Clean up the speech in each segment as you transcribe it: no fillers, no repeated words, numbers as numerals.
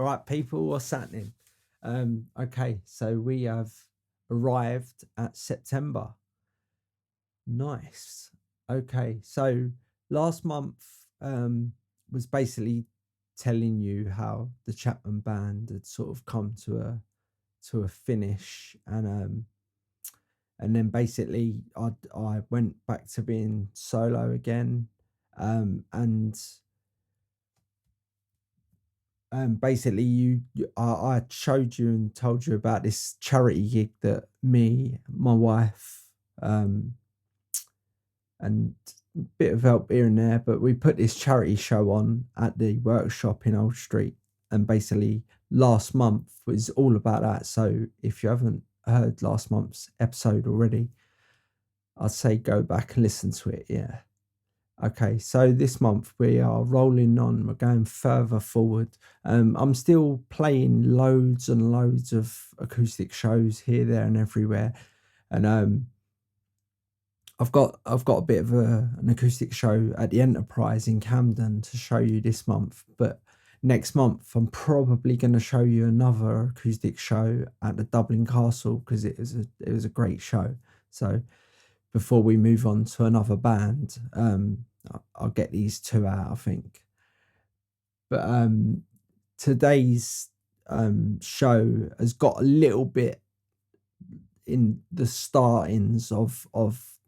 All right, people, what's happening? Okay, so we have arrived at September. Nice. Okay, so last month was basically telling you how the Chapman band had sort of come to a finish, and then basically I went back to being solo again, and basically I showed you and told you about this charity gig that me, my wife, and a bit of help here and there, but we put this charity show on at the workshop in Old Street, and basically last month was all about that. So if you haven't heard last month's episode already, I'd say go back and listen to it. Yeah. Okay, so this month we are rolling on. We're going further forward. I'm still playing loads and loads of acoustic shows here, there, and everywhere, and I've got a bit of an acoustic show at the Enterprise in Camden to show you this month. But next month I'm probably going to show you another acoustic show at the Dublin Castle because it was a great show. So before we move on to another band, I'll get these two out, I think. But today's show has got a little bit in the startings of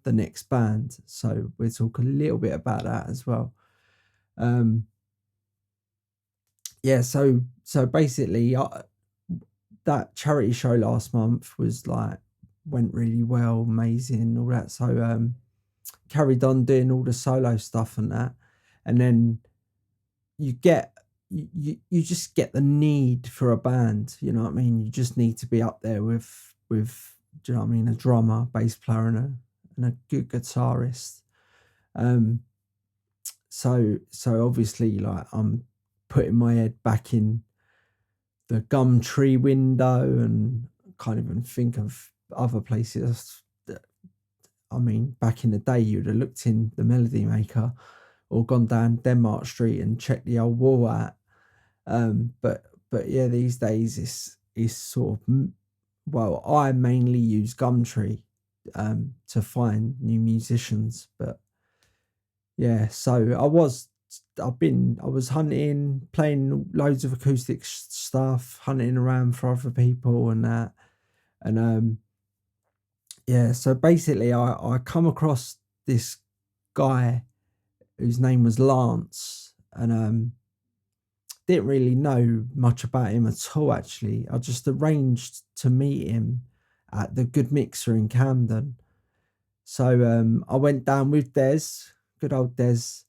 the next band, so we'll talk a little bit about that as well. Yeah, so basically, that charity show last month was like went really well, amazing, all that. So carried on doing all the solo stuff and that, and then you just get the need for a band. You know what I mean? You just need to be up there with do you know what I mean? A drummer, bass player, and a good guitarist. So obviously, like, I'm putting my head back in the Gumtree window and can't even think of other places. I mean, back in the day, you'd have looked in the Melody Maker or gone down Denmark Street and checked the old wall out. But yeah, these days it's sort of, well, I mainly use Gumtree to find new musicians. But yeah, so I was hunting, playing loads of acoustic stuff, hunting around for other people and that. And yeah, so basically I come across this guy whose name was Lance, and didn't really know much about him at all, actually. I just arranged to meet him at the Good Mixer in Camden. So I went down with Des, good old Des.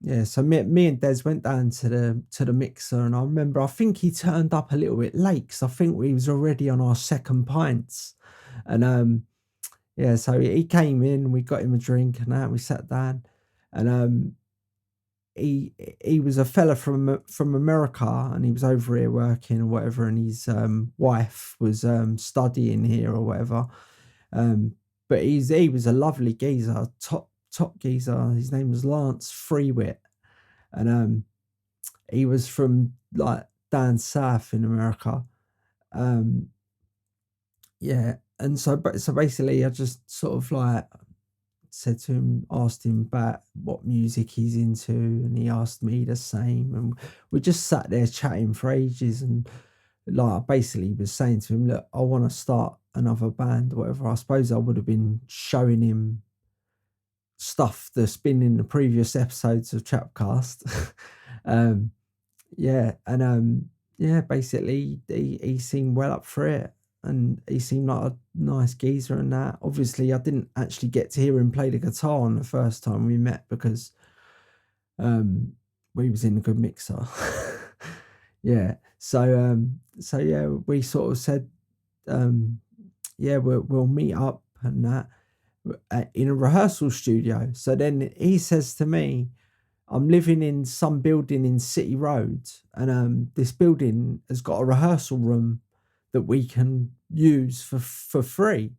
Yeah, so me and Des went down to the mixer, and I remember I think he turned up a little bit late because I think we was already on our second pints. And yeah, so he came in, we got him a drink and that, we sat down, and he was a fella from America, and he was over here working or whatever, and his wife was studying here or whatever. But he was a lovely geezer, top geezer. His name was Lance Freewit, and he was from like down south in America. Yeah, and so basically, I just sort of like said to him, asked him about what music he's into, and he asked me the same, and we just sat there chatting for ages. And like, I basically was saying to him, look, I want to start another band or whatever. I suppose I would have been showing him stuff that's been in the previous episodes of CHAP CAST. Yeah, and yeah, basically he seemed well up for it, and he seemed like a nice geezer and that. Obviously, I didn't actually get to hear him play the guitar on the first time we met because we was in a Good Mixer. Yeah, so yeah, we sort of said, yeah, we'll meet up and that in a rehearsal studio. So then he says to me, I'm living in some building in City Road, and this building has got a rehearsal room that we can use for free.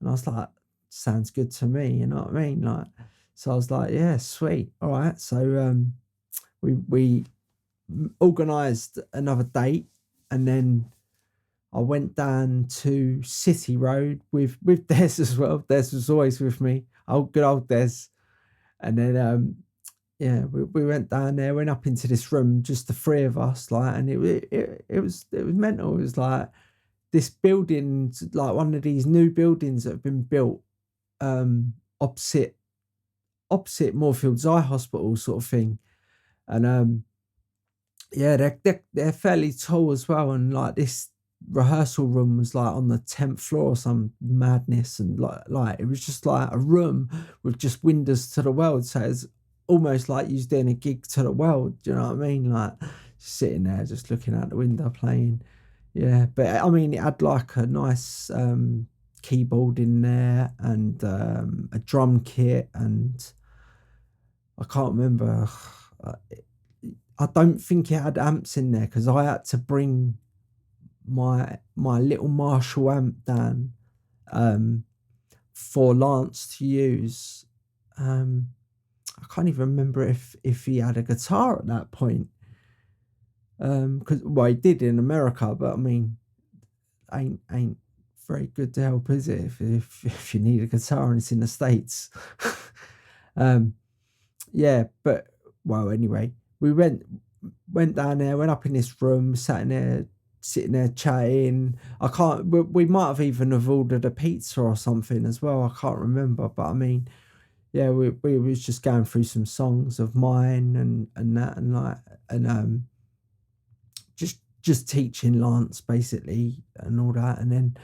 And I was like, sounds good to me, you know what I mean? Like, so I was like, yeah, sweet, all right. So we organised another date, and then I went down to City Road with Des as well. Des was always with me. Oh, good old Des. And then yeah, we went down there, went up into this room, just the three of us, like, and it was mental. It was like this building, like one of these new buildings that have been built opposite Moorfields Eye Hospital, sort of thing. And yeah, they're fairly tall as well, and like this rehearsal room was like on the 10th floor or some madness, and like it was just like a room with just windows to the world, so it's almost like you was doing a gig to the world. Do you know what I mean? Like sitting there just looking out the window playing. Yeah, but I mean it had like a nice keyboard in there, and a drum kit, and I can't remember. I don't think it had amps in there because I had to bring my little Marshall amp down for Lance to use. I can't even remember if he had a guitar at that point. Because well, he did in America, but I mean, ain't very good to help, is it? If you need a guitar and it's in the States. Yeah, but well, anyway, we went down there, went up in this room, sitting there chatting. I can't. We might have even have ordered a pizza or something as well. I can't remember, but I mean, yeah, we was just going through some songs of mine and that, and like, and just teaching Lance basically and all that, and then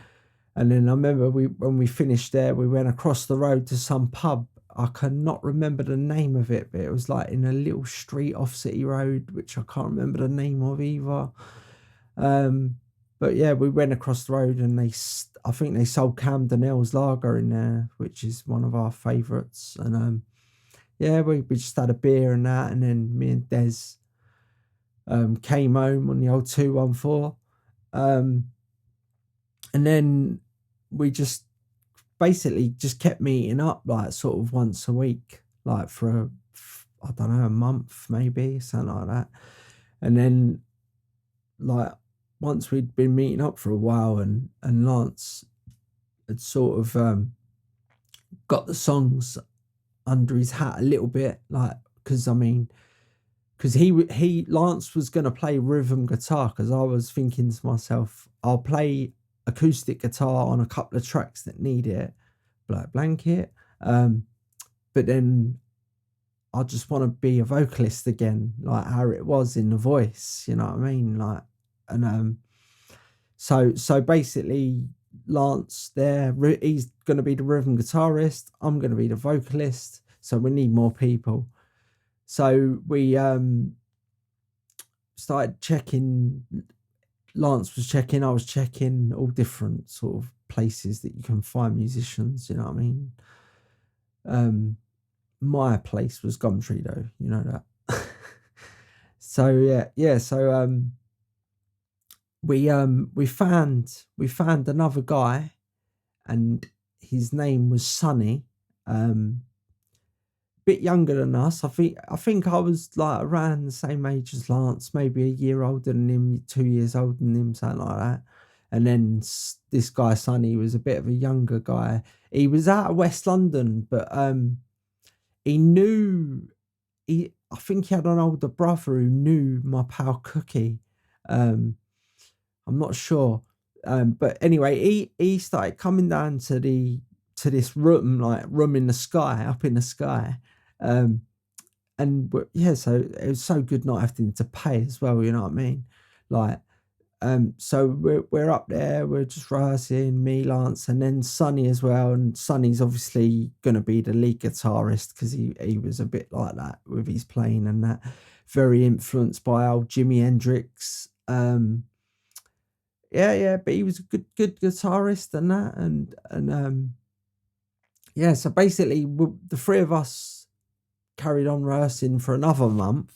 I remember when we finished there, we went across the road to some pub. I cannot remember the name of it, but it was like in a little street off City Road, which I can't remember the name of either. But yeah, we went across the road, and I think they sold Camden lager in there, which is one of our favourites. And yeah, we just had a beer and that, and then me and Des came home on the old 214. And then we just basically just kept meeting up, like sort of once a week, like for I don't know, a month maybe, something like that. And then like once we'd been meeting up for a while, and Lance had sort of got the songs under his hat a little bit, like, because I mean, because Lance was going to play rhythm guitar, because I was thinking to myself, I'll play acoustic guitar on a couple of tracks that need it, Black Blanket, but then I just want to be a vocalist again, like how it was in The Voice, you know what I mean? Like, and so basically Lance there, he's going to be the rhythm guitarist, I'm going to be the vocalist, so we need more people. So we started checking. Lance was checking, I was checking all different sort of places that you can find musicians, you know what I mean? My place was Gumtree though, you know that. So so we found another guy, and his name was Sonny. Bit younger than us. I think I was like around the same age as Lance, maybe a year older than him, 2 years older than him, something like that. And then this guy Sonny was a bit of a younger guy. He was out of West London, but he knew I think he had an older brother who knew my pal Cookie. I'm not sure, but anyway, he started coming down to this room, like room in the sky, up in the sky. And yeah, so it was so good not having to pay as well, you know what I mean? Like, so we're up there, we're just rehearsing, me, Lance, and then Sonny as well. And Sonny's obviously going to be the lead guitarist, because he was a bit like that with his playing and that, very influenced by old Jimi Hendrix. Yeah, but he was a good guitarist and that, and yeah, so basically the three of us carried on rehearsing for another month,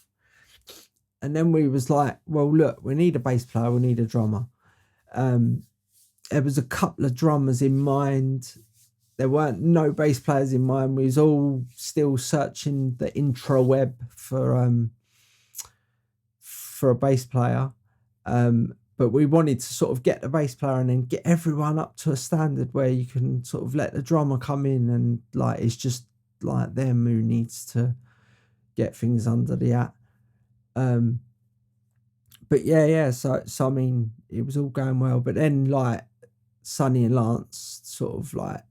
and then we was like, well, look, we need a bass player, we need a drummer. There was a couple of drummers in mind. There weren't no bass players in mind. We was all still searching the intraweb for a bass player, but we wanted to sort of get the bass player and then get everyone up to a standard where you can sort of let the drummer come in and like it's just like them who needs to get things under the hat. But yeah. So I mean, it was all going well, but then like Sonny and Lance sort of like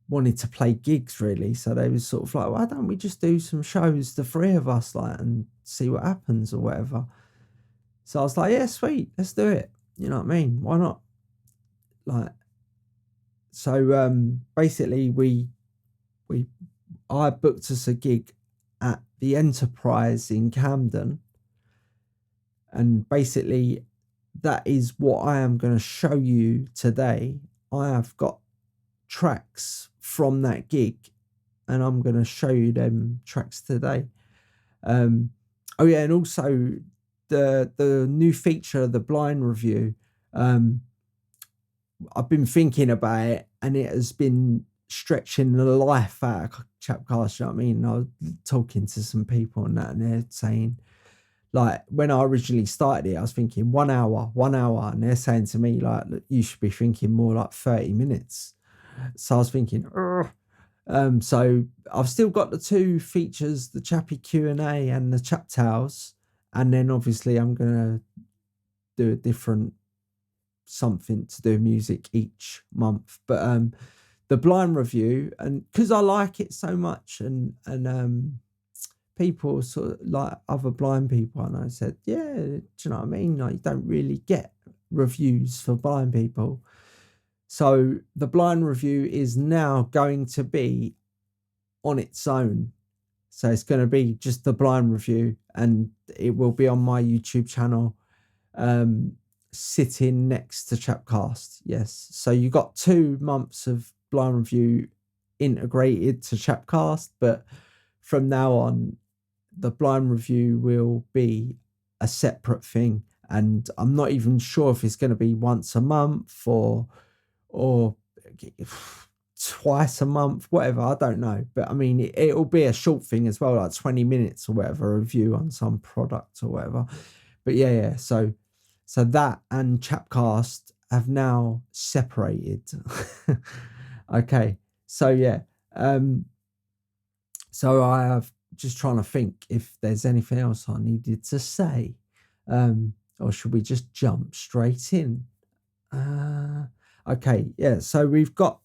wanted to play gigs really, so they was sort of like, why don't we just do some shows, the three of us, like, and see what happens or whatever. So I was like, yeah, sweet, let's do it. You know what I mean? Why not? Like, so basically I booked us a gig at the Enterprise in Camden, and basically that is what I am going to show you today. I have got tracks from that gig and I'm going to show you them tracks today. Oh yeah, and also the new feature, the blind review, I've been thinking about it and it has been stretching the life out of CHAP CAST, you know what I mean? I was talking to some people and that, and they're saying, like, when I originally started it, I was thinking 1 hour, and they're saying to me, like, look, you should be thinking more like 30 minutes. So I was thinking, so I've still got the two features, the Chappy Q and A and the CHAP Tales. And then obviously I'm going to do a different something to do music each month. But the blind review, and because I like it so much, and people sort of like other blind people, and I said, yeah, do you know what I mean? Like, you don't really get reviews for blind people. So the blind review is now going to be on its own. So it's going to be just the blind review, and it will be on my YouTube channel, sitting next to CHAP CAST. Yes. So you got 2 months of blind review integrated to CHAP CAST, but from now on, the blind review will be a separate thing. And I'm not even sure if it's going to be once a month or twice a month, whatever, I don't know. But I mean, it'll be a short thing as well, like 20 minutes or whatever, a review on some product or whatever. But yeah. So that and CHAP CAST have now separated. Okay. So yeah. So I have just trying to think if there's anything else I needed to say. Or should we just jump straight in? Okay, yeah, so we've got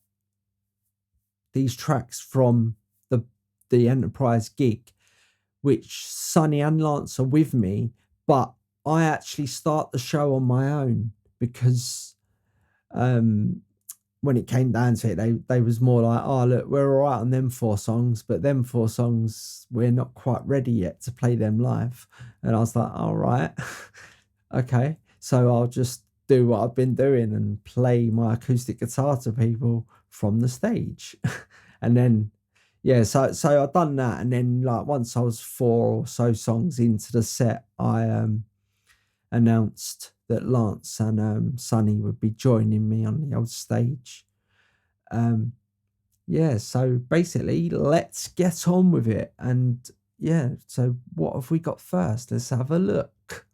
these tracks from the Enterprise gig, which Sonny and Lance are with me, but I actually start the show on my own because when it came down to it, they was more like, oh, look, we're all right on them 4 songs, but them 4 songs, we're not quite ready yet to play them live. And I was like, all right, okay, so I'll just do what I've been doing and play my acoustic guitar to people from the stage. And then, yeah, so I've done that. And then, like, once I was 4 or so songs into the set, I announced that Lance and Sonny would be joining me on the old stage. Yeah, so basically, let's get on with it. And yeah, so what have we got first? Let's have a look.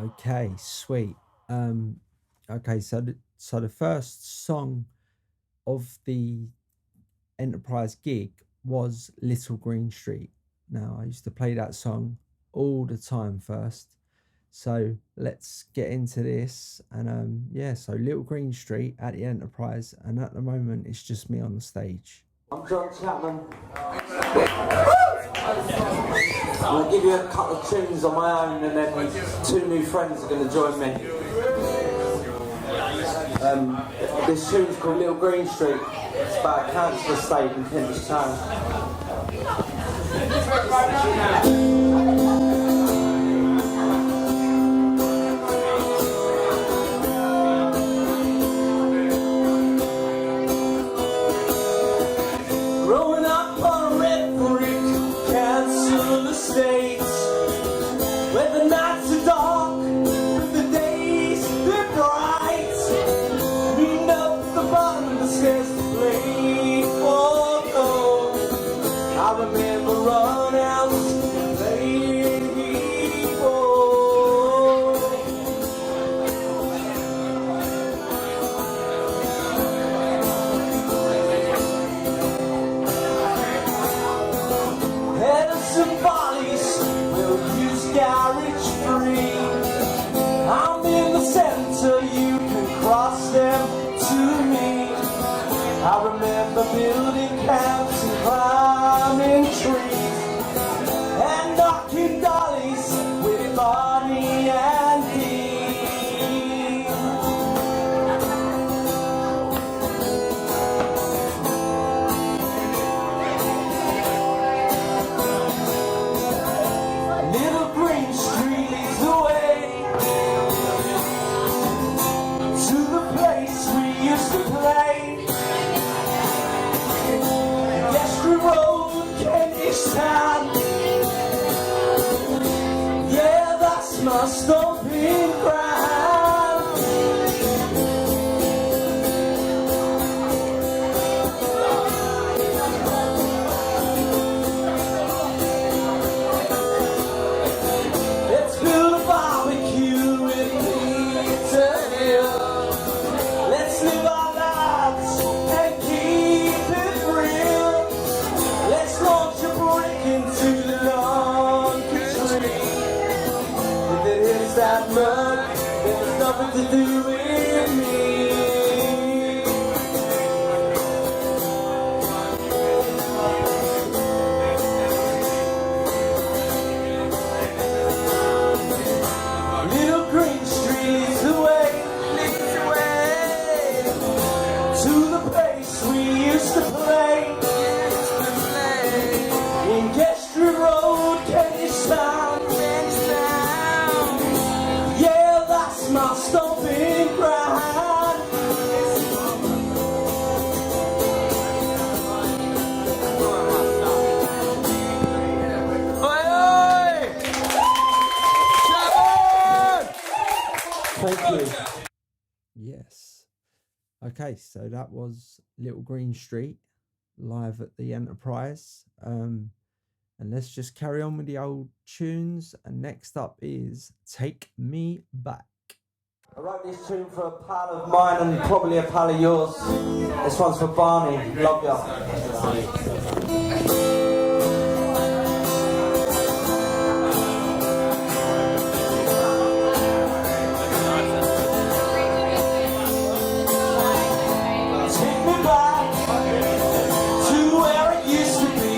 Okay, sweet. Okay, so the first song of the Enterprise gig was Little Green Street. Now, I used to play that song all the time first. So let's get into this. And yeah, so Little Green Street at the Enterprise, and at the moment it's just me on the stage. I'm John Chapman. I'm going to give you a couple of tunes on my own, and then 2 new friends are going to join me. This tune's called Little Green Street. It's about a cancer estate in Kentish Town. Growing up on a red brick council estate, where the nights are dark, but the days they're bright. Leaned up the bottom of the stairs to play for never run out and playing hero. Headers and volleys will use garage free. I'm in the center, you can cross them to me. I remember building camps and climbing trees and knocking dollies with Barney and Dee. Little green street leads the way to the place we used to play. Road, Kentish Town. Yeah, that's my stomping ground. Let's build a barbecue with Peter Hill. Let's live our lives and keep it real. Let's launch a brick into the laundry tree. If it hits that mud, then there's nothing to do with me. Little green street leads the way to the place we used to play. In Gestry Road, Kentish Town. Yeah, that's my stomping ground. Oi, oi! Chapman! Thank you. Yes. Okay, so that was Little Green Street live at the Enterprise. And let's just carry on with the old tunes. And next up is Take Me Back. I wrote this tune for a pal of mine and probably a pal of yours. This one's for Barney. Love ya. Take me back to where it used to be,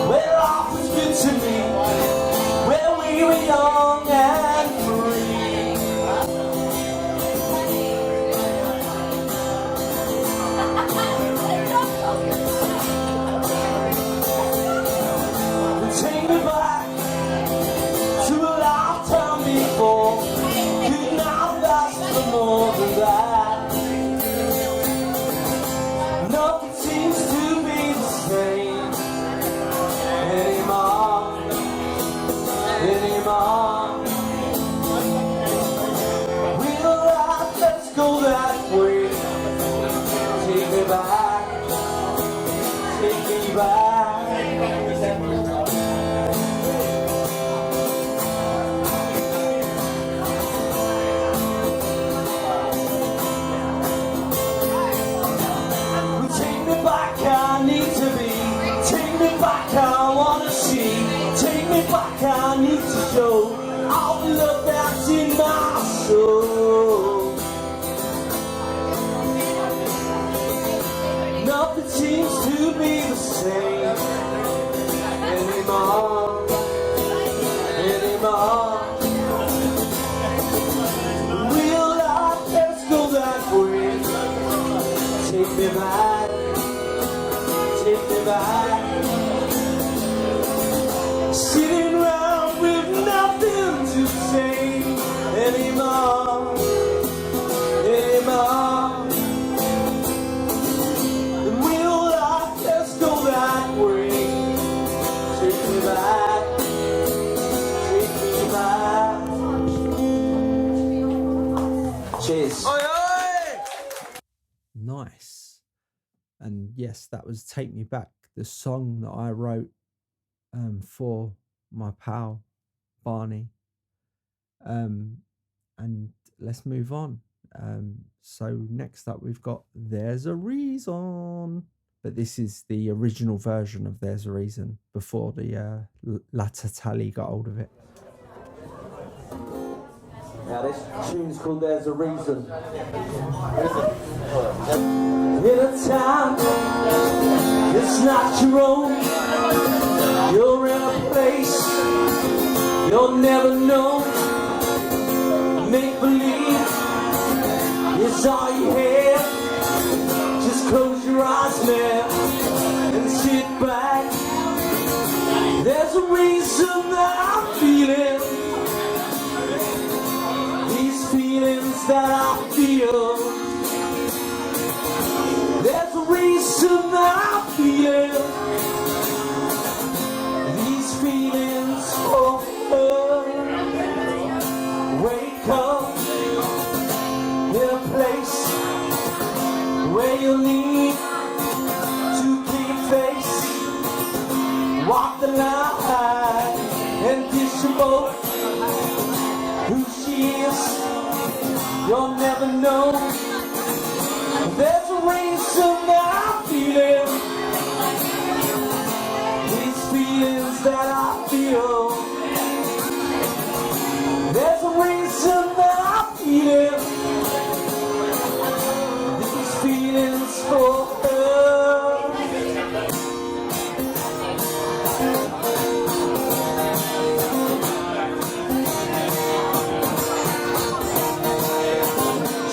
where life was good to me, where we were young and free. Take me back to a lifetime before, could not last for more than that. Nothing seems to be the same anymore. Real life, let's go that way. Take me back, take me back. Take me back, I need to be. Take me back, I wanna see. Take me back, I need to show all the love that's in my soul. Nothing seems to be the same anymore. Real life, let's go that way. Take me back, take me back. Sitting around with nothing to say anymore. In real life, let's go that way. Take me back, take me back. Cheers. Oi, oi! Nice. And yes, that was Take Me Back, the song that I wrote for my pal Barney. And let's move on. So next up we've got There's a Reason, but this is the original version of There's a Reason before the latter tally got hold of it. Now this tune's called There's a Reason. In a town it's not your own, you're in a place you'll never know. Make believe is all you have. Just close your eyes now and sit back. There's a reason that I'm feeling these feelings that I feel. There's a reason that I'm feeling these feelings. Oh, wake up in a place where you need to keep face. Walk the line and dish your boat. Who she is, you'll never know. There's a reason that I'm feeling these feelings that I feel. There's a reason that I'm feeling these feelings for her.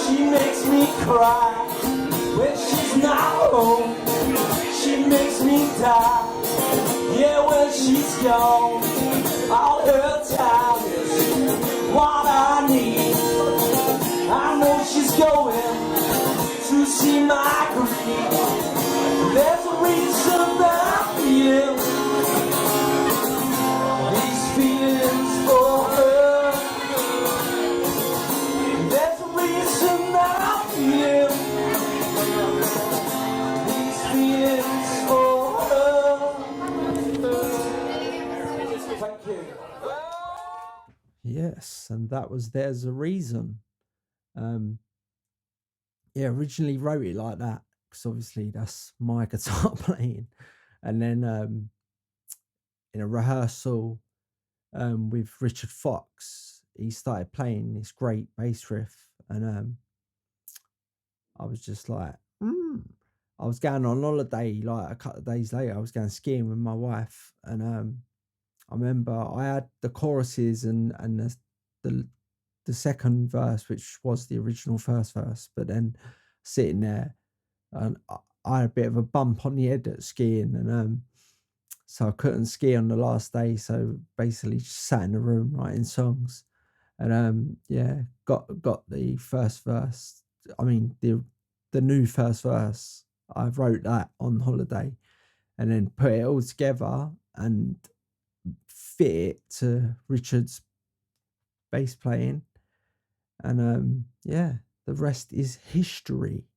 She makes me cry when she's not home. She makes me die, yeah, when she's gone. All her time is what I need. I know she's going to see my grief. There's a reason that I feel these feelings for her. There's a reason that I feel these feelings for her. Thank you. Yes, and that was There's a Reason. Yeah, originally wrote it like that because obviously that's my guitar playing, and then in a rehearsal with Richard Fox, he started playing this great bass riff, and I was just like, I was going on holiday like a couple of days later. I was going skiing with my wife, and I remember I had the choruses and the second verse, which was the original first verse, but then sitting there, and I had a bit of a bump on the head at skiing, and so I couldn't ski on the last day. So basically, just sat in the room writing songs, and yeah, got the first verse. I mean the new first verse. I wrote that on holiday, and then put it all together and fit it to Richard's bass playing, and yeah, the rest is history.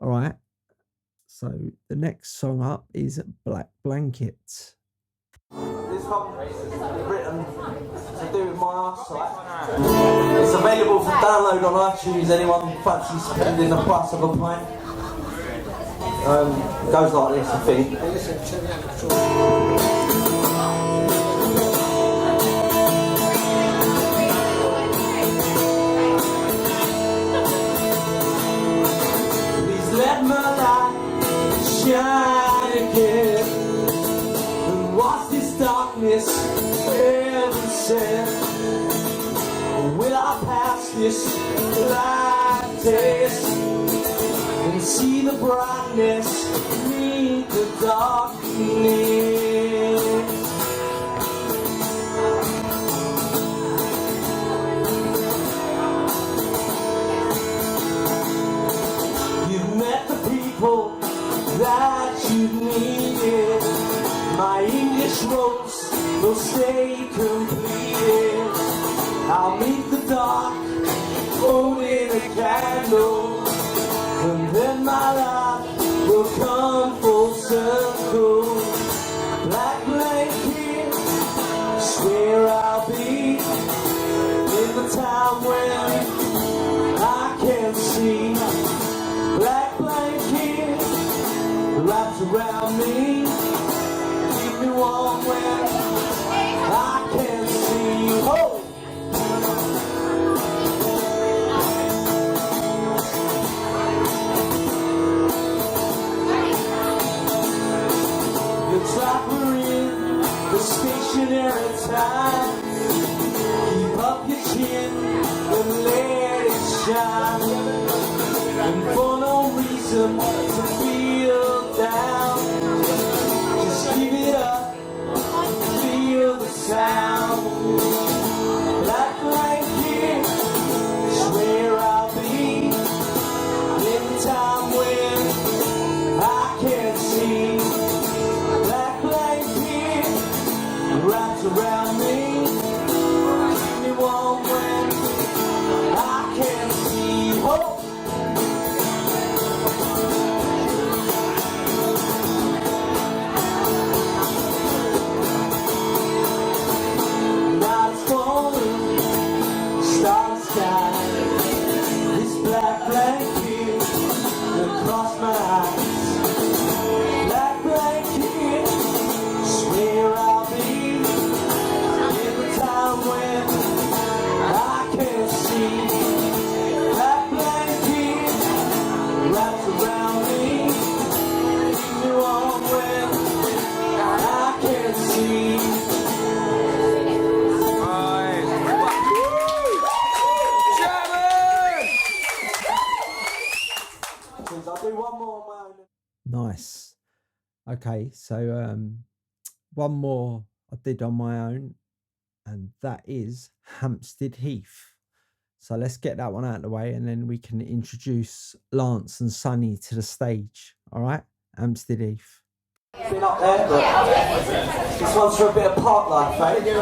All right, so the next song up is Black Blanket. This one written to do with my eyesight. It's available for download on iTunes. Anyone fancy spending the price of a pint? Goes like this, I think. Please let my light shine again. And watch this darkness ever said? Will I pass this blind test and see the brightness meet the darkness? You've met the people that you needed. My English ropes will stay completed. I'll meet the dark, holding a candle, and then my life will come full circle. black blanket. Swear I'll be in the time when I can see. Black blanket wrapped around me, keep me warm when I can see. Oh! Looks like we're in the stationary time. Keep up your chin and let it shine. And for no reason to feel down, just give it up, feel the sound. Black blanket, swear I'll be in the time when I can't see. Black blanket wraps around me, keep me warm when I can't see. Oh! Across my eyes, black blanket, swear I'll be in the time when I can't see. Black blanket wraps around me, keep me warm when I can't see. I'll do one more on my own. Nice. Okay, so one more I did on my own, and that is Hampstead Heath. So let's get that one out of the way, and then we can introduce Lance and Sonny to the stage. All right, Hampstead Heath. Been up there, but this one's for a bit of park life, eh?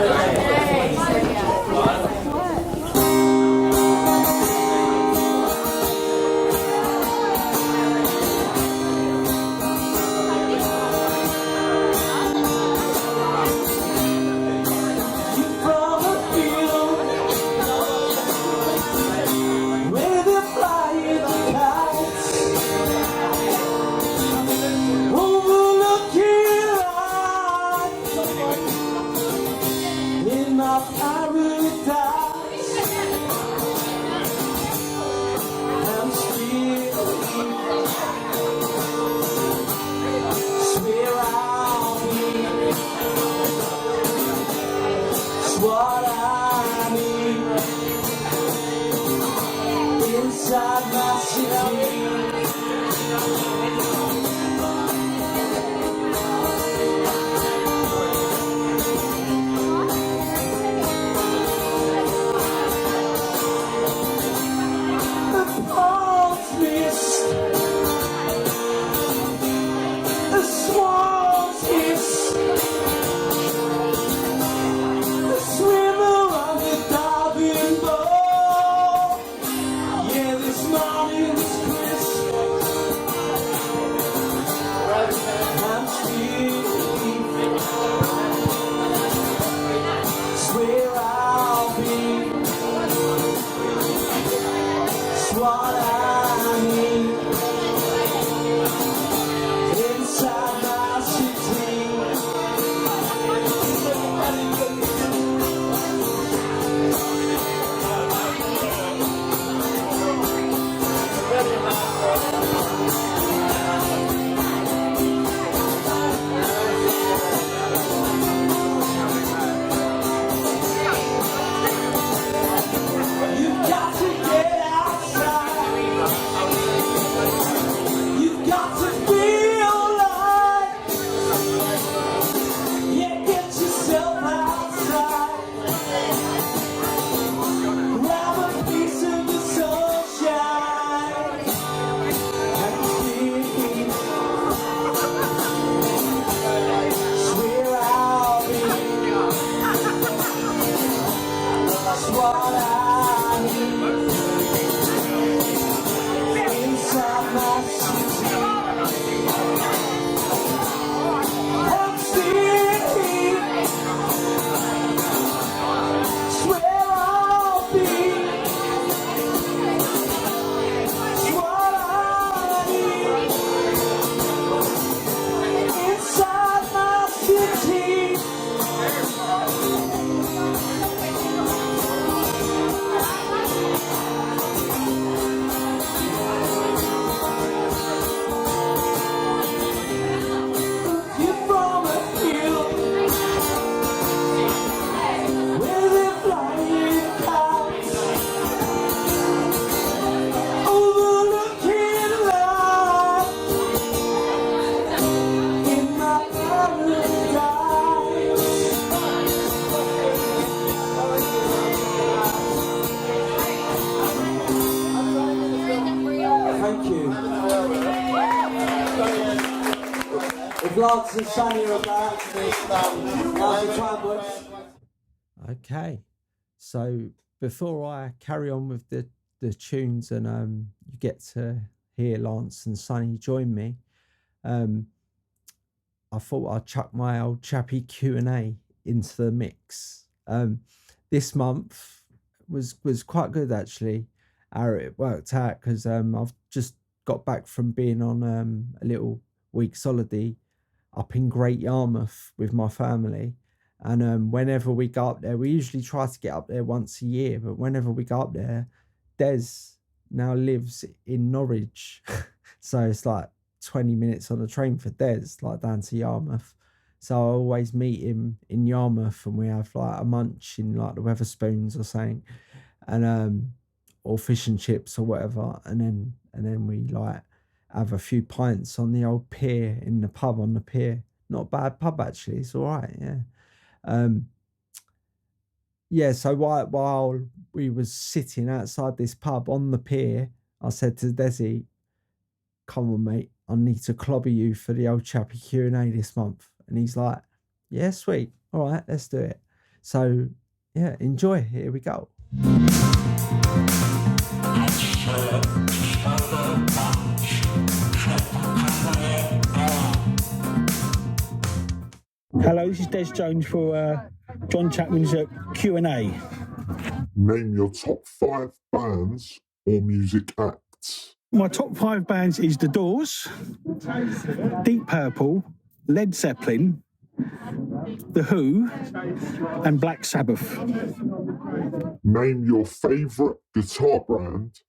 What I need inside my city. The palms miss, the swans hiss. What I need inside my city. You've got to get outside. You've got to feel alive. Yeah, get yourself outside. Grab a piece of the sunshine and see. Swear I'll be. That's what I need inside my city. Hampstead Lance and Sonny are about. Now's the time, boys. Okay, so before I carry on with the tunes and you get to hear Lance and Sonny join me, I thought I'd chuck my old Chappy Q and A into the mix. This month was quite good actually. How it worked out because I've just got back from being on a little week's holiday up in Great Yarmouth with my family, and whenever we go up there, we usually try to get up there once a year, but whenever we go up there, Des now lives in Norwich, so it's like 20 minutes on the train for Des, like down to Yarmouth. So I always meet him in Yarmouth and we have like a munch in like the Weatherspoons or something, and or fish and chips or whatever, and then we like have a few pints on the old pier in the pub on the pier. Not a bad pub actually, it's all right, yeah. Yeah, so while we was sitting outside this pub on the pier, I said to Desi, come on mate, I need to clobber you for the old Chappy Q and A this month. And he's like, yeah, sweet. All right, let's do it. So, yeah, enjoy. Here we go. Hello, this is Des Jones for John Chapman's Q and A. Name your top 5 bands or music acts. My top 5 bands is The Doors, Deep Purple, Led Zeppelin, The Who, and Black Sabbath. Name your favourite guitar brand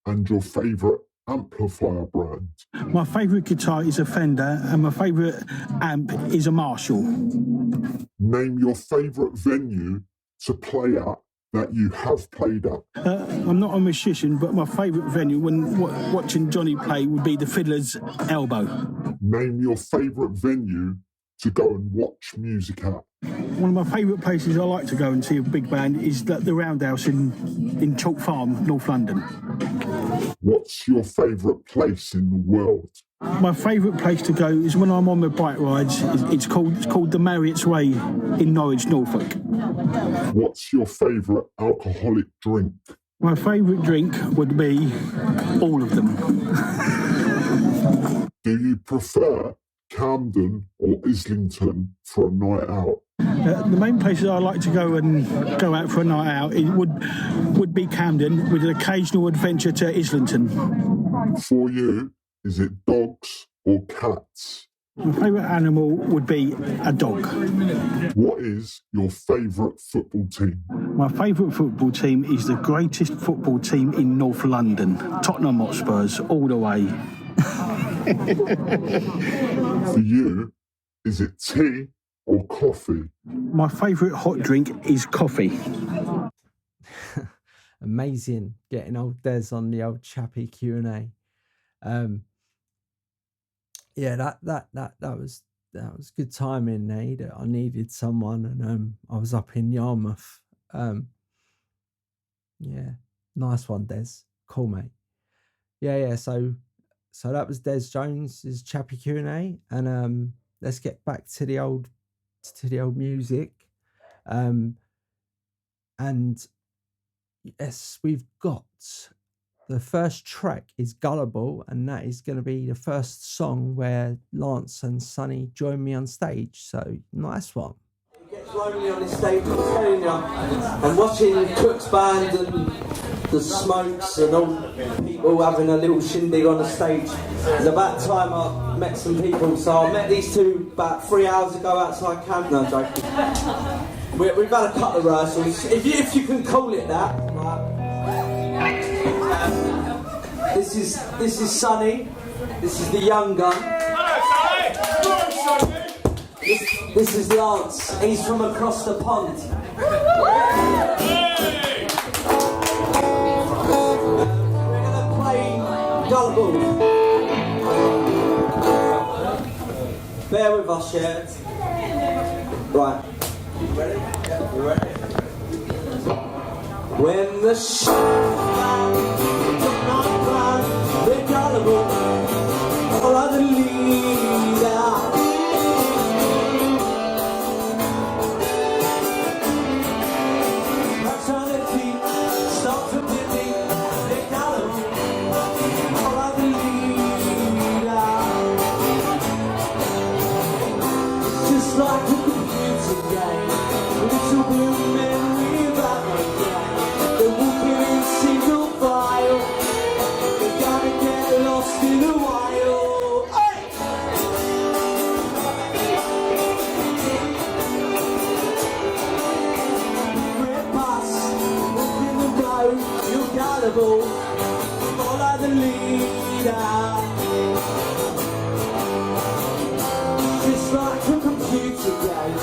and your favourite amplifier brand. My favourite guitar is a Fender and my favourite amp is a Marshall. Name your favourite venue to play at that you have played at. I'm not a musician, but my favourite venue when watching Johnny play would be the Fiddler's Elbow. Name your favourite venue to go and watch music at. One of my favourite places I like to go and see a big band is the Roundhouse in Chalk Farm, North London. What's your favourite place in the world? My favourite place to go is when I'm on my bike rides. It's called the Marriott's Way in Norwich, Norfolk. What's your favourite alcoholic drink? My favourite drink would be all of them. Do you prefer Camden or Islington for a night out? The main places I like to go out for a night out would be Camden, with an occasional adventure to Islington. For you, is it dogs or cats? My favourite animal would be a dog. What is your favourite football team? My favourite football team is the greatest football team in North London, Tottenham Hotspurs, all the way. For you, is it tea or coffee? My favourite hot drink is coffee. Amazing getting old Des on the old Chappy Q and A. Yeah, that was good timing, eh? That I needed someone, and I was up in Yarmouth. Yeah, nice one, Des. Cool, mate. Yeah. So that was Des Jones's Chappy Q and A, and let's get back to the old music. And yes, we've got the first track is Gullible, and that is going to be the first song where Lance and Sonny join me on stage. So nice one. It gets lonely on this stage, I'm telling you. And watching Cook's band and the Smokes and all people having a little shindig on the stage. It's about time I met some people. So I met these two about 3 hours ago outside Camden. No, joking. We've had a couple of rehearsals, if you can call it that. This is Sonny. This is the young gun. Hello, Sonny. This is Lance. He's from across the pond. Hey. We're gonna play Gullible. Bear with us, yeah. Right. You ready? Yeah, you ready? When the the Gullible, all other leader, gang. Little blue men without no gang. They're walking in single file. They're gonna get lost in a while. Hey! Red bus, walking the road, you're gullible. Follow the leader. Just like a computer game.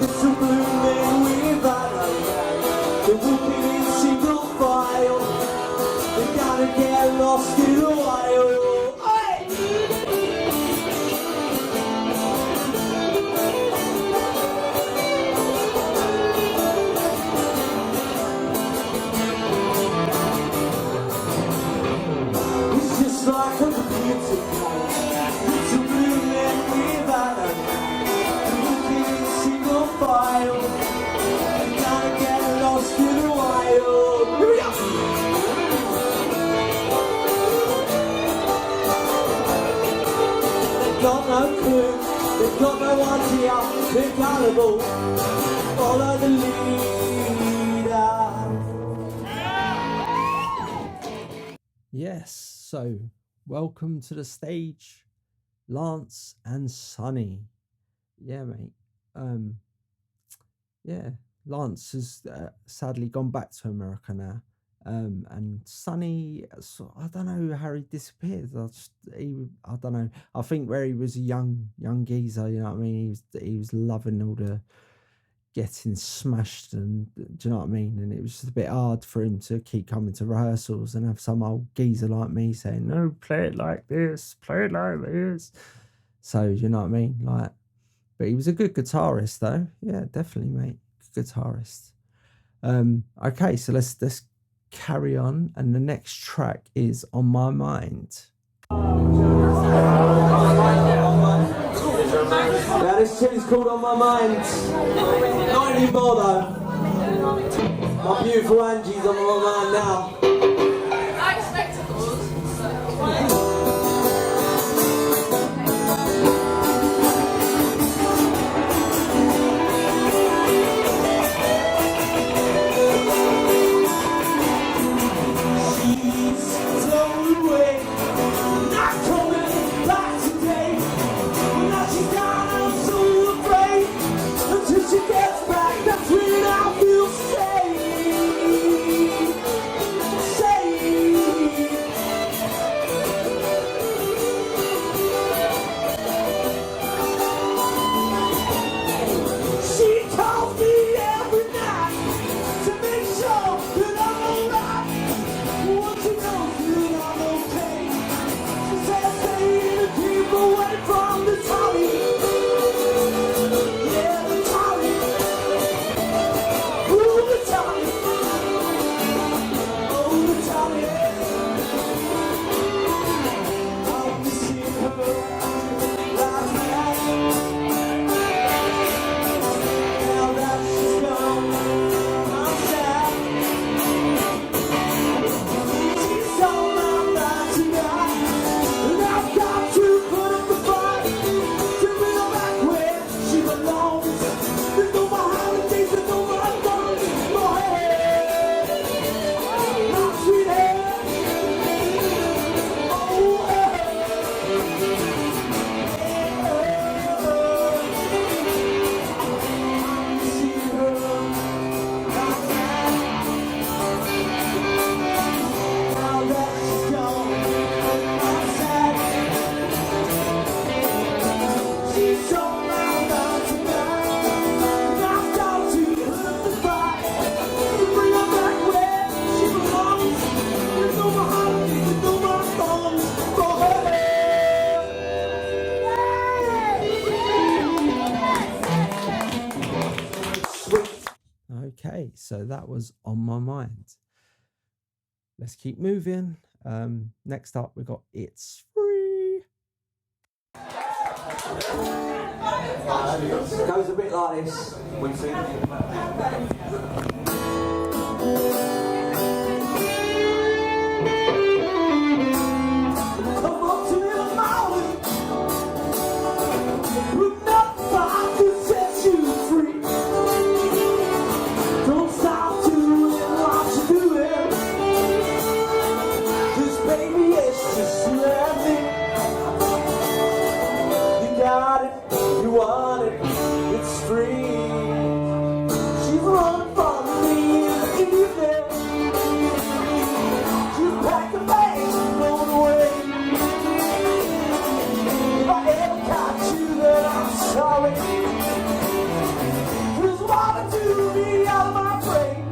Little blue men without no game. They're walking in single file. They're gonna get lost in a while. Hey! It's just like a computer game. Little blue men without no game. They're walking in single file. They're gonna get lost in a while. Here we go! They've got no clue, they've got no idea, they're gullible. Follow the leader. Yes, so welcome to the stage, Lance and Sonny. Yeah, mate. Yeah, Lance has sadly gone back to America now. And Sonny, so I don't know how he disappeared. I don't know. I think where he was a young geezer, you know what I mean. He was loving all the getting smashed, and do you know what I mean? And it was just a bit hard for him to keep coming to rehearsals and have some old geezer like me saying, "No, play it like this, play it like this." So you know what I mean, like. But he was a good guitarist, though. Yeah, definitely, mate. Good guitarist. Okay, so let's carry on, and the next track is On My Mind. Now this tune's called On My Mind. Not anymore though. My beautiful Angie's on my mind now. She gets back, that's when I feel Okay, so that was On My Mind. Let's keep moving. Next up, we got It's Free. Goes a bit like this. We sing. Come up to me, mountain. We're not far to set you free. wanna do me out of my brain.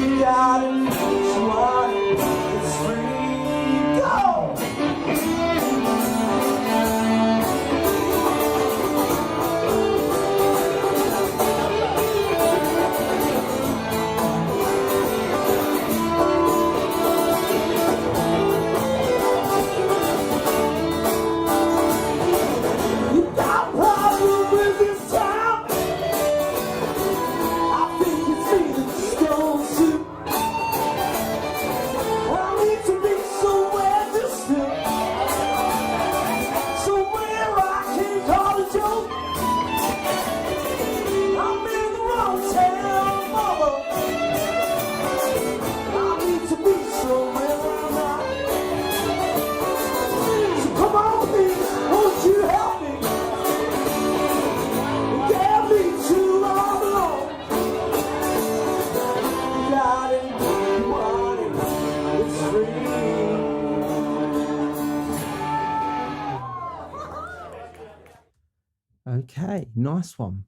You got it, you want it, it's free, go! You got a problem with this town? I think it's me that stole suit. I need to be somewhere distant, somewhere I can call a joke. I'm in the wrong town, mama. I need to be somewhere I'm not. So come on, please, won't you help me? Get me to all alone. You got it, you want it, it's free. Okay, nice one.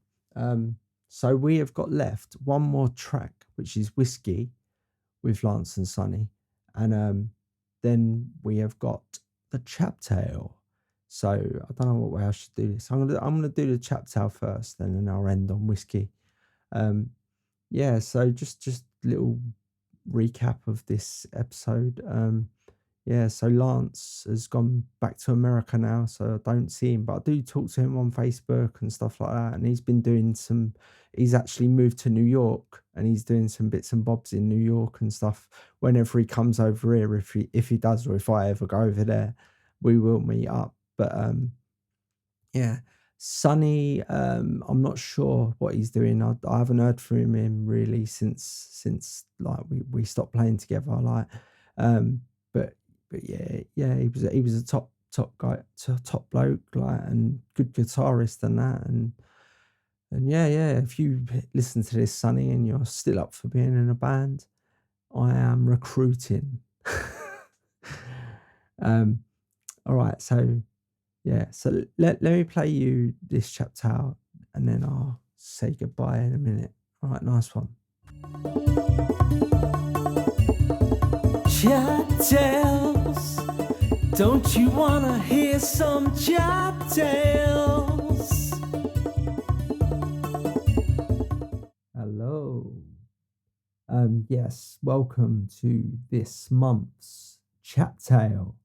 So we have got left one more track, which is Whiskey with Lance and Sonny, and then we have got the Chap Tale. So I don't know what way I should do this. I'm gonna do the Chap Tale first, then I'll end on Whiskey. Yeah. So just little recap of this episode. Yeah, so Lance has gone back to America now, so I don't see him, but I do talk to him on Facebook and stuff like that. And he's actually moved to New York, and he's doing some bits and bobs in New York and stuff. Whenever he comes over here, if he does, or if I ever go over there, we will meet up. But yeah, Sonny, I'm not sure what he's doing. I haven't heard from him really since like we stopped playing together. Like, but yeah, he was a top guy, top bloke, like, and good guitarist and that, and yeah. If you listen to this, Sonny, and you're still up for being in a band, I am recruiting. All right, so yeah, so let me play you this Chap Tale, and then I'll say goodbye in a minute. All right, nice one. Chap tales, don't you wanna hear some chap tales? Hello. Yes, welcome to this month's Chap Tale.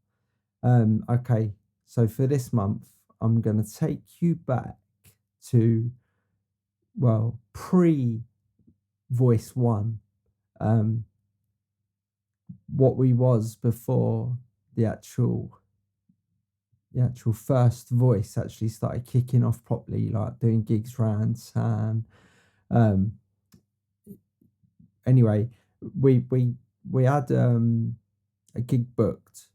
Okay, so for this month, I'm gonna take you back to, well, pre-Voice One. What we was before the actual first voice actually started kicking off properly, like doing gigs around town. Anyway, we had a gig booked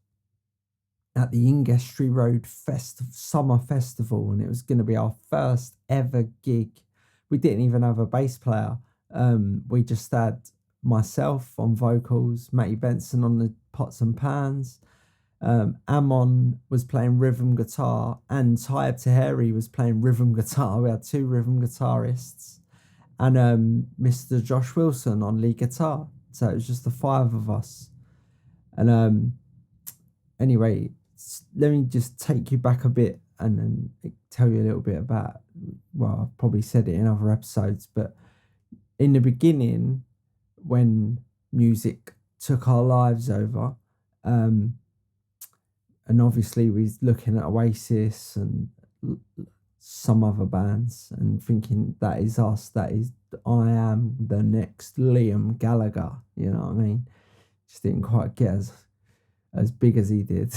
at the Ingestry Road Summer Festival, and it was going to be our first ever gig. We didn't even have a bass player. We just had myself on vocals, Matty Benson on the pots and pans. Amon was playing rhythm guitar, and Taib Taheri was playing rhythm guitar. We had two rhythm guitarists, and Mr. Josh Wilson on lead guitar. So it was just the five of us. And anyway, let me just take you back a bit and then tell you a little bit about, well, I've probably said it in other episodes, but in the beginning, when music took our lives over, and obviously we was looking at Oasis and some other bands and thinking, that is us, I am the next Liam Gallagher, you know what I mean? Just didn't quite get as big as he did.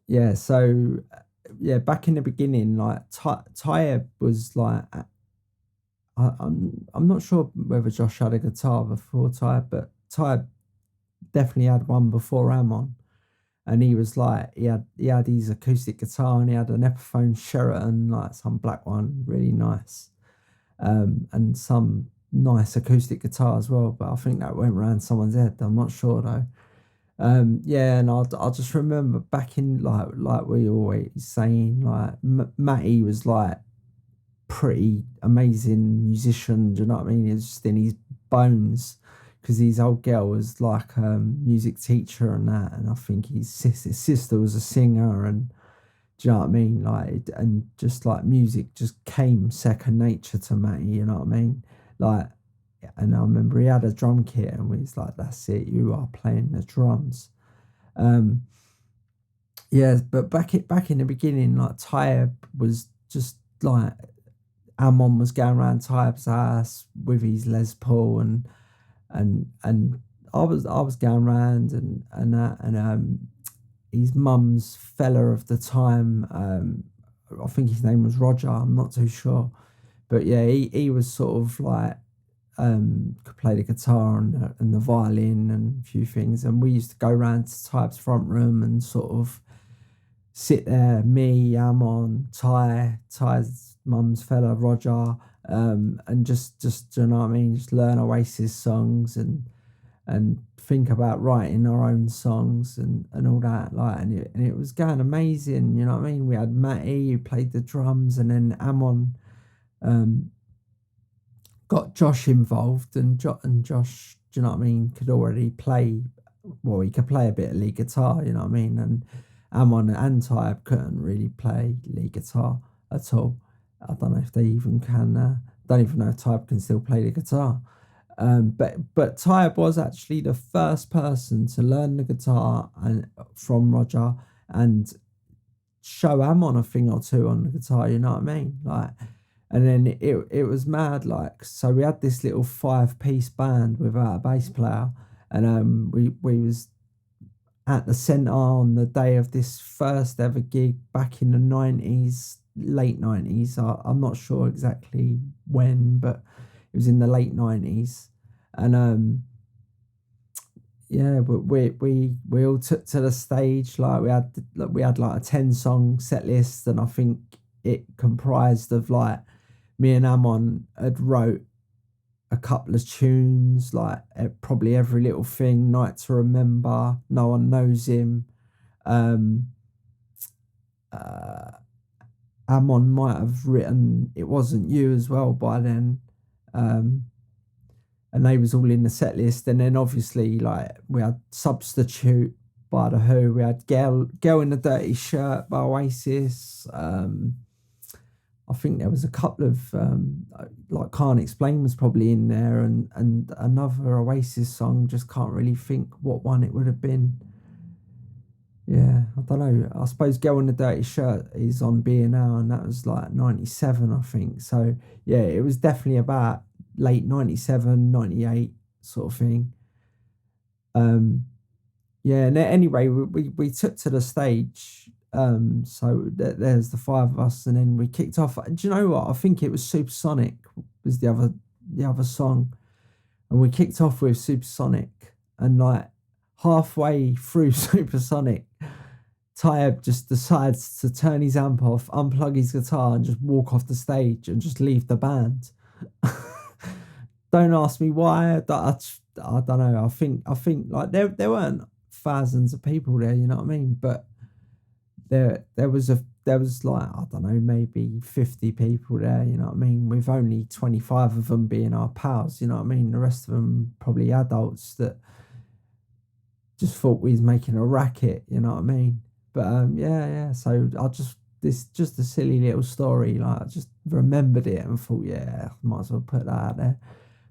Yeah, so yeah, back in the beginning, like Taib was like, I'm not sure whether Josh had a guitar before Taib, but Taib definitely had one before Amon, and he was like, he had his acoustic guitar, and he had an Epiphone Sheraton, like some black one, really nice, and some nice acoustic guitar as well. But I think that went around someone's head. I'm not sure though. Yeah, and I'll just remember back in like we always saying, like Matty was like pretty amazing musician. Do you know what I mean? It's just in his bones because his old girl was like a music teacher and that, and I think his sister was a singer, and do you know what I mean? Like, and just like music just came second nature to Matty. You know what I mean? Like, and I remember he had a drum kit, and we was like, "That's it, you are playing the drums." Um, yeah, but back in the beginning, like Tyab was just like Amon was going around Tyab's house with his Les Paul, and I was going around and that, and his mum's fella of the time, I think his name was Roger, I'm not too sure, but yeah, he was sort of like could play the guitar and the violin and a few things, and we used to go around to Type's front room and sort of sit there, me, Amon, Ty's mum's fella, Roger, and just you know what I mean, just learn Oasis songs and think about writing our own songs and all that, like, and it was going amazing, you know what I mean. We had Matty who played the drums, and then Amon got Josh involved, and Josh, do you know what I mean, could already play, well, he could play a bit of lead guitar, you know what I mean, and Amon and Tyab couldn't really play lead guitar at all. I don't know if they even can, don't even know if Tyab can still play the guitar. But Tyab was actually the first person to learn the guitar and from Roger and show Amon a thing or two on the guitar, you know what I mean? Like, and then it was mad, like, so we had this little 5-piece band without a bass player, and we was at the centre on the day of this first ever gig back in the 90s, late 90s. I'm not sure exactly when, but it was in the late 90s. And yeah, but we all took to the stage, like we had like a 10-song set list, and I think it comprised of like me and Amon had wrote a couple of tunes, like probably Every Little Thing, Night to Remember, No One Knows Him. Amon might have written It Wasn't You as well by then. And they was all in the set list. And then obviously, like, we had Substitute by The Who, we had Girl in the Dirty Shirt by Oasis. I think there was a couple of like Can't Explain was probably in there, and another Oasis song. Just can't really think what one it would have been. Yeah, I don't know. I suppose Girl in the Dirty Shirt is on B&O, and that was like 97, I think. So yeah, it was definitely about late 97, 98 sort of thing. Yeah, and anyway, we took to the stage. So there's the five of us, and then we kicked off. Do you know what? I think it was Supersonic was the other song, and we kicked off with Supersonic, and like halfway through Supersonic, Tyab just decides to turn his amp off, unplug his guitar, and just walk off the stage and just leave the band. Don't ask me why. I don't know. I think like there weren't thousands of people there, you know what I mean? But there was like, I don't know, maybe 50 people there, you know what I mean? With only 25 of them being our pals, you know what I mean? The rest of them probably adults that just thought we was making a racket, you know what I mean? But yeah. So just a silly little story. Like, I just remembered it and thought, yeah, might as well put that out there.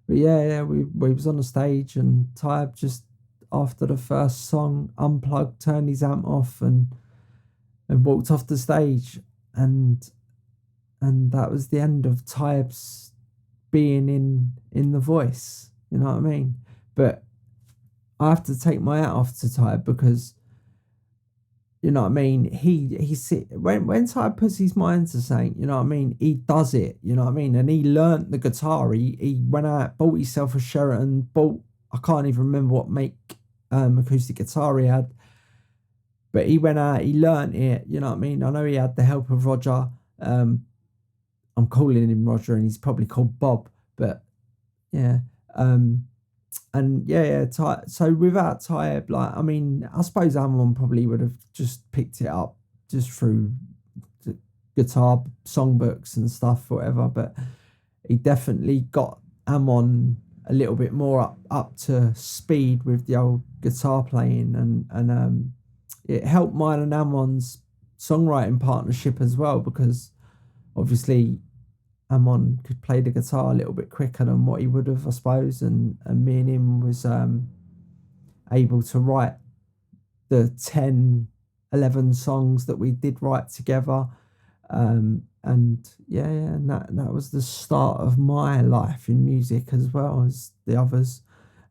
But yeah, we was on the stage, and Tyab just after the first song unplugged, turned his amp off, and walked off the stage, and that was the end of Tyab's being in The Voice. You know what I mean? But I have to take my hat off to Tyab, because you know what I mean, when Tyab puts his mind to something, you know what I mean, he does it, you know what I mean, and he learnt the guitar. He went out, bought himself a Sheraton, I can't even remember what make acoustic guitar he had, but he went out, he learnt it, you know what I mean. I know he had the help of Roger. I'm calling him Roger, and he's probably called Bob, but yeah. And yeah. So without Tyab, like, I mean, I suppose Amon probably would have just picked it up just through, guitar songbooks and stuff, or whatever. But he definitely got Amon a little bit more up to speed with the old guitar playing, and it helped mine and Amon's songwriting partnership as well, because obviously Amon could play the guitar a little bit quicker than what he would have, I suppose, and me and him was able to write the 10-11 songs that we did write together, and that was the start of my life in music as well as the others.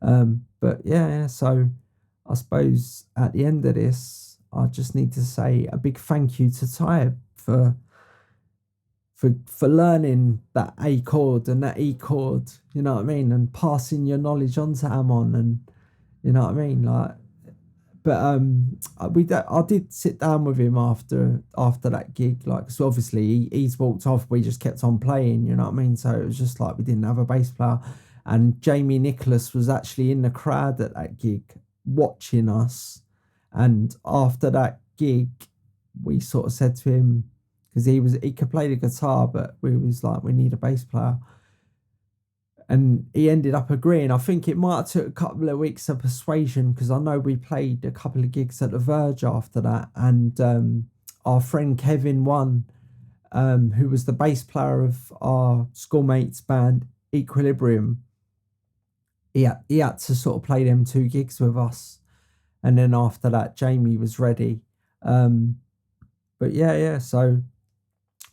So I suppose at the end of this, I just need to say a big thank you to Ty for learning that A chord and that E chord, you know what I mean, and passing your knowledge on to Amon, and you know what I mean, like. But I did sit down with him after that gig, like, so obviously he's walked off, we just kept on playing, you know what I mean, so it was just like we didn't have a bass player, and Jamie Nicholas was actually in the crowd at that gig watching us, and after that gig we sort of said to him, because he could play the guitar, but we was like, we need a bass player. And he ended up agreeing. I think it might have took a couple of weeks of persuasion, because I know we played a couple of gigs at the Verge after that. And our friend Kevin One, who was the bass player of our schoolmates band Equilibrium, he had to sort of play them 2 gigs with us. And then after that, Jamie was ready. So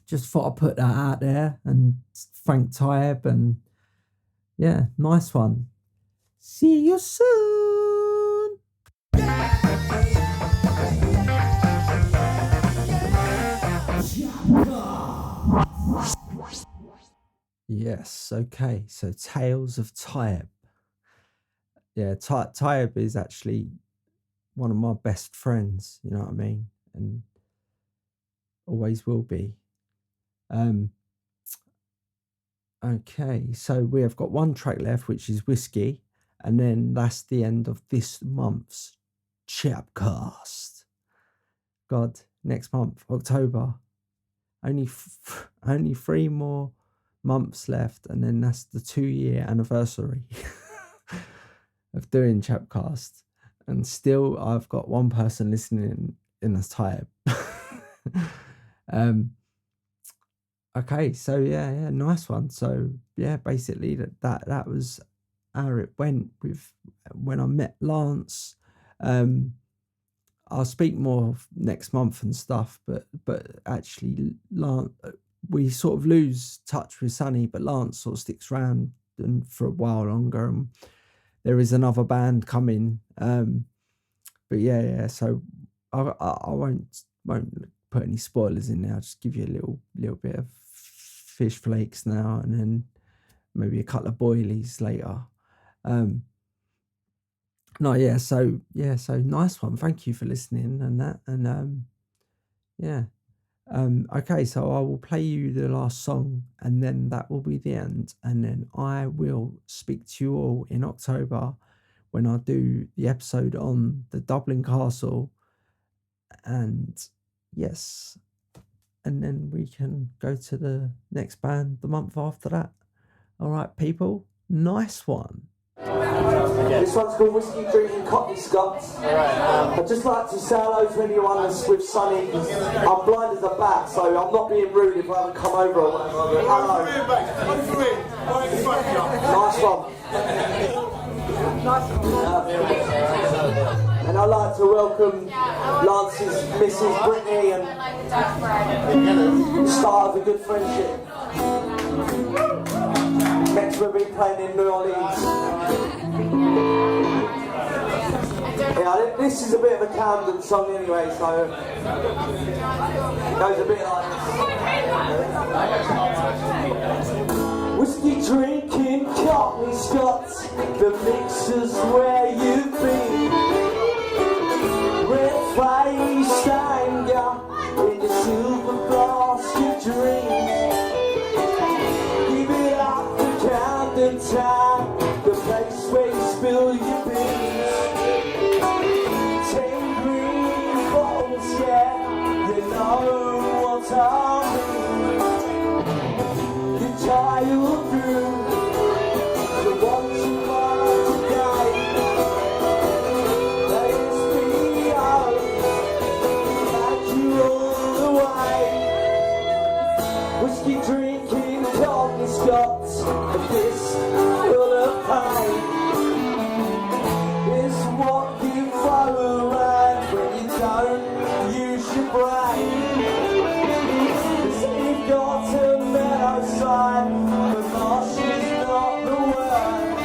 just thought I'd put that out there and thank Taib, and yeah, nice one. See you soon. Yes, okay. So Tales of Taib. Yeah, Taib is actually one of my best friends, you know what I mean? And always will be. Okay, so we have got 1 track left, which is Whiskey, and then that's the end of this month's CHAP Cast. God, next month, October, only 3 more months left, and then that's the 2-year anniversary of doing CHAP Cast, and still I've got 1 person listening in a type. Okay, so yeah, nice one. So yeah, basically that was how it went with when I met Lance. I'll speak more next month and stuff, but actually Lance, we sort of lose touch with Sonny, but Lance sort of sticks around and for a while longer. And there is another band coming. But yeah. So I won't put any spoilers in there. I'll just give you a little bit of fish flakes now, and then maybe a couple of boilies later. So nice one. Thank you for listening and that. And okay, so I will play you the last song, and then that will be the end. And then I will speak to you all in October when I do the episode on the Dublin Castle. And yes, and then we can go to the next band the month after that. All right, people, nice one. This one's called Whiskey Drinking Cockney Scots. I'd just like to say hello to anyone that's with Sonny. I'm blind as a bat, so I'm not being rude if I haven't come over or whatever. Hello. Nice one. And I'd like to welcome Lance's Mrs. Brittany and the start of a good friendship. Next we'll be playing in New Orleans. Yeah, this is a bit of a Camden song anyway, so it goes a bit like this. Whiskey drinking, Cockney Scots, the mixer's where you've been. Red-faced anger in your silver glass, your dreams. Give it up to Camden Town, the place where you spill your beans. 10 green bottles, yeah, you know what I mean. got a fist full of pain. It's what you throw around when you don't use your brain. 'Cause you've got a mellow side, but marsh is not the word.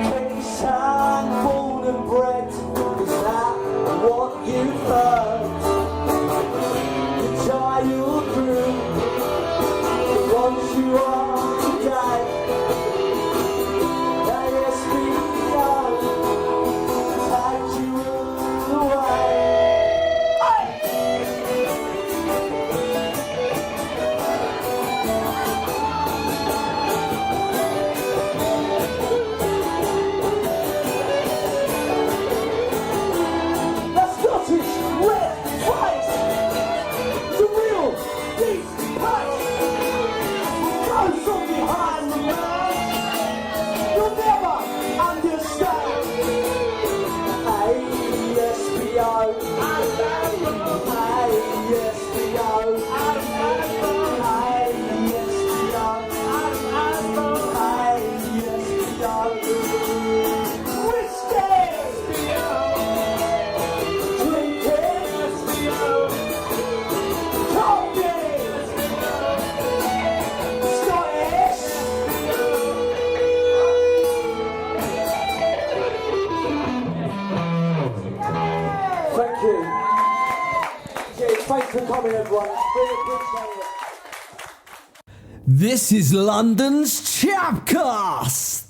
Keep hand born and bred, is that what you've heard? You tie your crew, the ones you are today. ASBO, take you away. The Scottish red face, the real deep pace, goes on behind the man. You'll never understand. ASBO, ASBO, ASBO, whiskey, drinking, coffee, Scottish. Thank you. Yeah, thanks for coming, everyone. Really appreciate it. This is London's CHAP CAST.